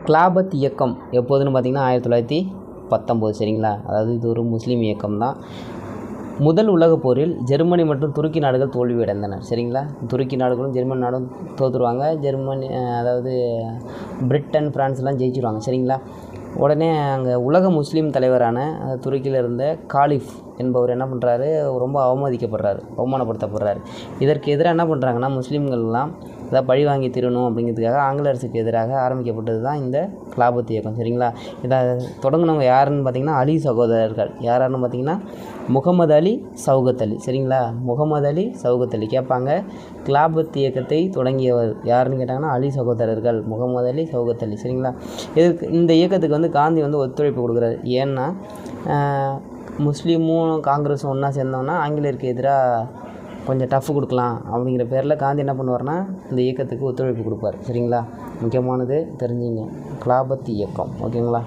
கிலாபத் இயக்கம் எப்போதுன்னு பார்த்திங்கன்னா 1919 சரிங்களா. அதாவது இது ஒரு முஸ்லீம் இயக்கம் தான். முதல் உலகப் போரில் ஜெர்மனி மற்றும் துருக்கி நாடுகள் தோல்வியடைந்தன சரிங்களா. துருக்கி நாடுகளும் ஜெர்மன் நாடும் தோற்றுருவாங்க. ஜெர்மனி அதாவது பிரிட்டன், ஃப்ரான்ஸ்லாம் ஜெயிச்சிருவாங்க சரிங்களா. உடனே அங்கே உலக முஸ்லீம் தலைவரான துருக்கியில் இருந்த காலிஃப் என்பவர் என்ன பண்ணுறாரு, ரொம்ப அவமானப்படுத்தப்படுறாரு. இதற்கு எதிராக என்ன பண்ணுறாங்கன்னா, முஸ்லீம்கள்லாம் ஏதாவது பழி வாங்கி தீரணும் அப்படிங்கிறதுக்காக ஆங்கில அரசுக்கு எதிராக ஆரம்பிக்கப்பட்டது தான் இந்த கிலாபத் இயக்கம் சரிங்களா. இதை தொடங்கினவங்க யாருன்னு பார்த்திங்கன்னா அலி சகோதரர்கள். யாருன்னு பார்த்திங்கன்னா முகமது அலி, சௌகத் அலி சரிங்களா. முகமது அலி, சௌகத் அலி கேட்பாங்க. கிலாபத் இயக்கத்தை தொடங்கியவர் யாருன்னு கேட்டாங்கன்னா அலி சகோதரர்கள், முகமது அலி, சௌகத் அலி சரிங்களா. இந்த இயக்கத்துக்கு காந்தி ஒத்துழைப்பு கொடுக்குறாரு. ஏன்னா முஸ்லீமும் காங்கிரஸும் ஒன்றா சேர்ந்தோன்னா ஆங்கிலேயருக்கு எதிராக கொஞ்சம் டஃப் கொடுக்கலாம் அப்படிங்கிற பேரில் காந்தி என்ன பண்ணுவார்னா இந்த இயக்கத்துக்கு ஒத்துழைப்பு கொடுப்பார் சரிங்களா. முக்கியமானது தெரிஞ்சுங்க, கிலாபத் இயக்கம் ஓகேங்களா.